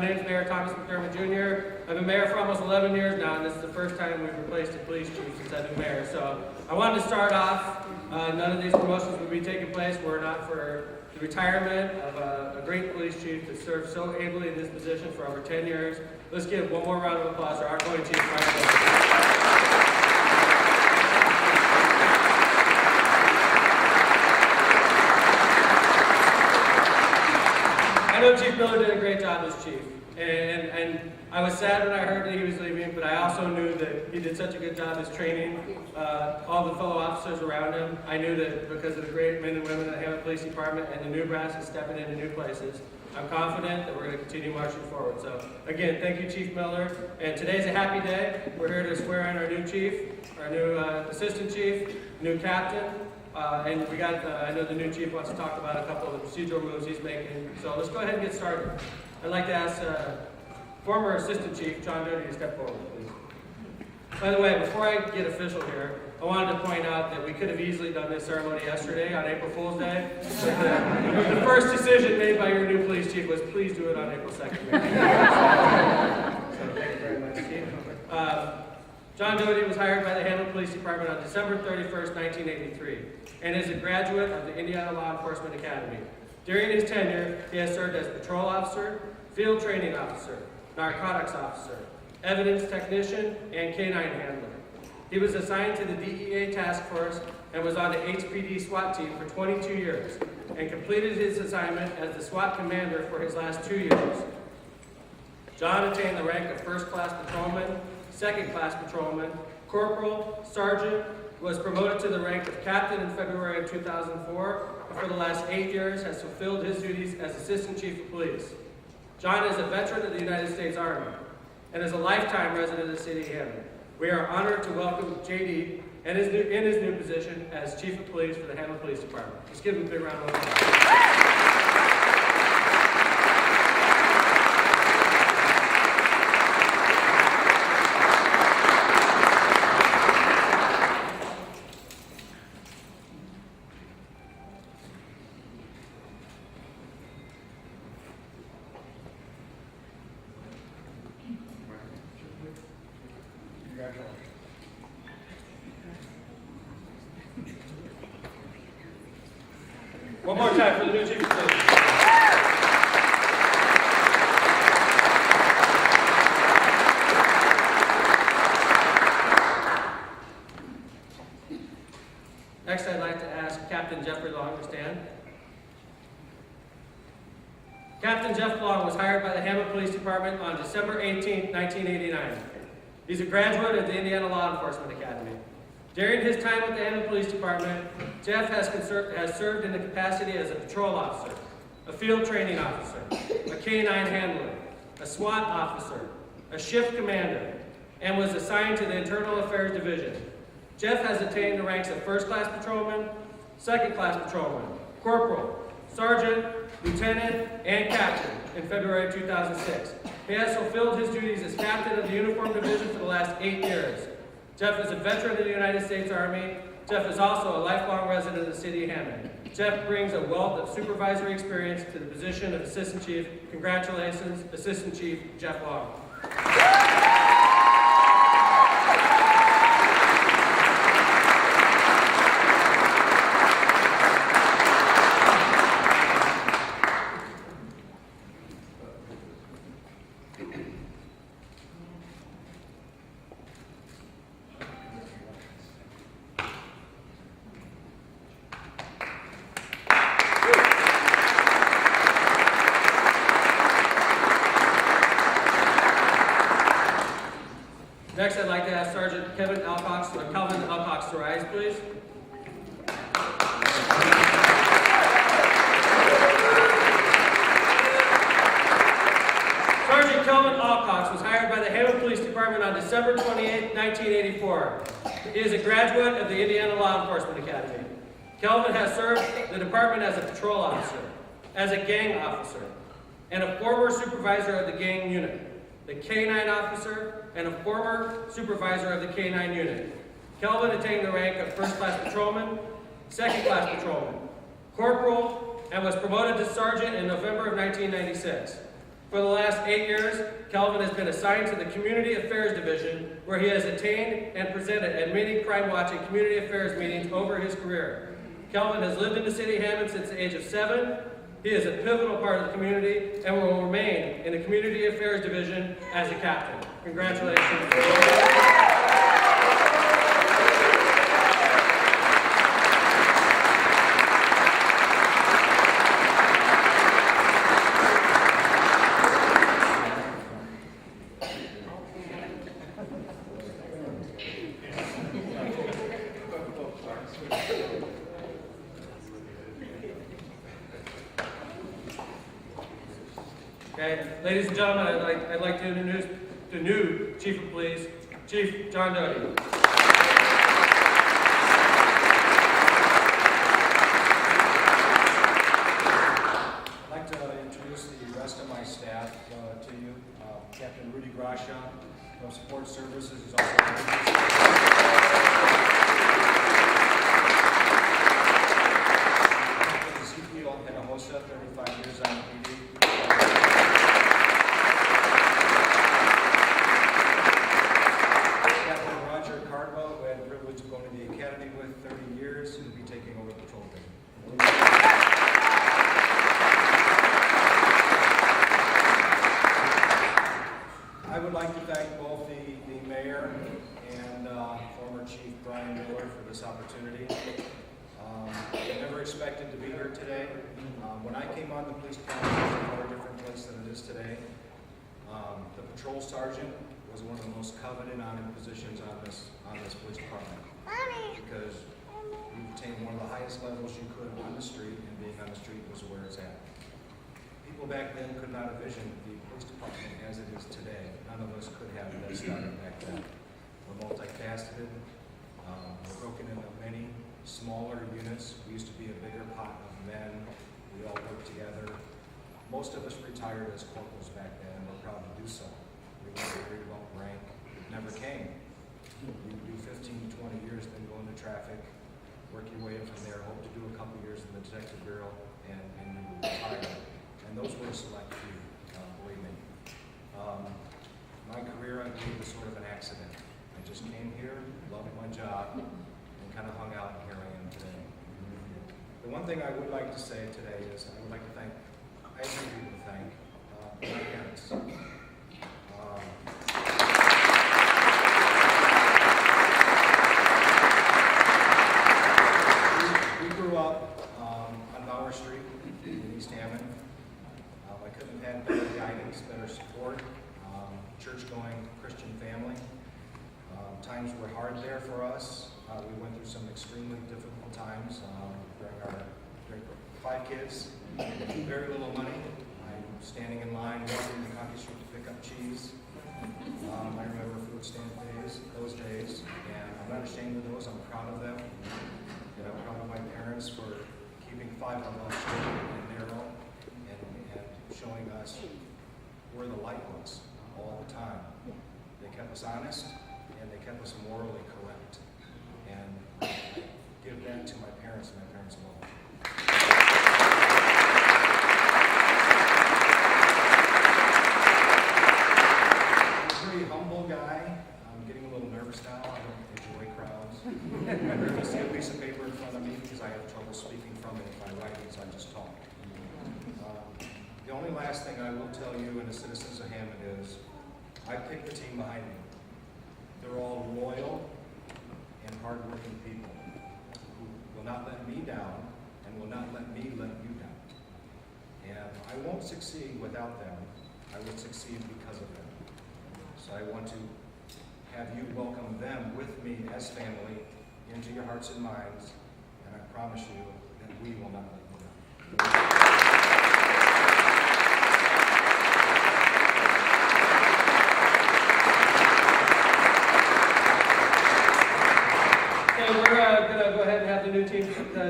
name is Mayor Thomas McDermott Jr. I've been mayor for almost 11 years now, and this is the first time we've replaced a police chief since I've been mayor. So I wanted to start off, none of these promotions would be taking place were it not for the retirement of a great police chief that served so ably in this position for over 10 years. Let's give one more round of applause to our outgoing chief, Brian Miller. I know Chief Miller did a great job as chief, and I was sad when I heard that he was leaving, but I also knew that he did such a good job as training all the fellow officers around him. I knew that because of the great men and women that have a police department and the new brass is stepping into new places, I'm confident that we're going to continue marching forward. So again, thank you, Chief Miller. And today's a happy day. We're here to swear in our new chief, our new assistant chief, new captain. And we got, I know the new chief wants to talk about a couple of the procedural moves he's making. So let's go ahead and get started. I'd like to ask former assistant chief, John Doty, to step forward, please. By the way, before I get official here, I wanted to point out that we could have easily done this ceremony yesterday on April Fool's Day. The first decision made by your new police chief was please do it on April 2nd. So thank you very much, Chief. John Doty was hired by the Hamlet Police Department on December 31st, 1983, and is a graduate of the Indiana Law Enforcement Academy. During his tenure, he has served as patrol officer, field training officer, narcotics officer, evidence technician, and canine handler. He was assigned to the DEA task force and was on the HPD SWAT team for 22 years, and completed his assignment as the SWAT commander for his last 2 years. John attained the rank of first-class patrolman, second-class patrolman, corporal, sergeant, was promoted to the rank of captain in February of 2004, and for the last 8 years has fulfilled his duties as assistant chief of police. John is a veteran of the United States Army and is a lifetime resident of the city of Hamlet. We are honored to welcome JD in his new position as chief of police for the Hamlet Police Department. Let's give him a big round of applause. One more time for the new chief of police. Next, I'd like to ask Captain Jeffrey Long to stand. Captain Jeff Long was hired by the Hamlet Police Department on December 18, 1989. He's a graduate of the Indiana Law Enforcement Academy. During his time with the Hamlet Police Department, Jeff has served in the capacity as a patrol officer, a field training officer, a canine handler, a SWAT officer, a shift commander, and was assigned to the Internal Affairs Division. Jeff has attained the ranks of first-class patrolman, second-class patrolman, corporal, sergeant, lieutenant, and captain in February 2006. He has fulfilled his duties as captain of the Uniform Division for the last 8 years. Jeff is a veteran of the United States Army. Jeff is also a lifelong resident of the city of Hammond. Jeff brings a wealth of supervisory experience to the position of Assistant Chief. Congratulations, Assistant Chief Jeff Long. Next, I'd like to ask Sergeant Calvin Alcox to rise, please. Sergeant Calvin Alcox was hired by the Hamlet Police Department on December 28, 1984. He is a graduate of the Indiana Law Enforcement Academy. Calvin has served the department as a patrol officer, as a gang officer, and a former supervisor of the gang unit, the K-9 officer, and a former supervisor of the K-9 unit. Kelvin attained the rank of first-class patrolman, second-class patrolman, corporal, and was promoted to sergeant in November of 1996. For the last 8 years, Kelvin has been assigned to the Community Affairs Division, where he has attained and presented at many crime-watching community affairs meetings over his career. Kelvin has lived in the city of Hammond since the age of 7. He is a pivotal part of the community and will remain in the Community Affairs Division as a captain. Congratulations. Okay, ladies and gentlemen, I'd like to introduce the new Chief of Police, Chief John Doty. I'd like to introduce the rest of my staff to you. Captain Rudy Grasha from Support Services is also Ezekiel Hinojosa, 35 years on the PD. Captain Roger Cardwell, who I had the privilege of going to the academy with 30 years, who will be taking over the patrol division. I would like to thank both the mayor and former Chief Brian Miller for this opportunity. I never expected to be here today. When I came on the police department, it was a very different place than it is today. The patrol sergeant was one of the most coveted honored positions on this police department because you attained one of the highest levels you could on the street, and being on the street was where it's at. People back then could not envision the police department as it is today. None of us could have that started back then. We're multifaceted. We're broken into many smaller units. We used to be a bigger pot of men. We all worked together. Most of us retired as corporals back then, and we're proud to do so. We weren't worried about rank. It never came. You do 15, 20 years, then go into traffic, work your way up from there, hope to do a couple years in the detective bureau, and you retire. And those were a select few, believe me. My career, I believe, was sort of an accident. I just came here, loved my job, and kind of hung out, and here I am today. The one thing I would like to say today is I would like to thank, I have some people to thank, my parents. We grew up on Bauer Street in East Hammond. I couldn't have had better guidance, better support, church-going Christian family. Times were hard there for us. We went through some extremely difficult times during 5 kids, very little money. I'm standing in line walking the County Street to pick up cheese. I remember food stamp days, those days, and I'm not ashamed of those. I'm proud of them. And I'm proud of my parents for keeping 5 of us straight and narrow and showing us where the light was all the time. They kept us honest and they kept us morally correct. And I give that to my parents and my parents alone. I'm a pretty humble guy. I'm getting a little nervous now. I don't enjoy crowds. I'm nervous to see a piece of paper in front of me because I have trouble speaking from it if I write it, so I just talk. The only last thing I will tell you and the citizens of Hammond is I picked the team behind me. They're all loyal and hardworking people who will not let me down and will not let me let you down. And I won't succeed without them. I will succeed because of them. So I want to have you welcome them with me as family into your hearts and minds, and I promise you that we will not let you down. Okay, we're going to go ahead and have the new team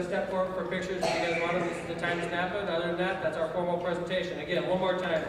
step forward for pictures if you guys want them. This is the time to snap it. Other than that, that's our formal presentation. Again, one more time.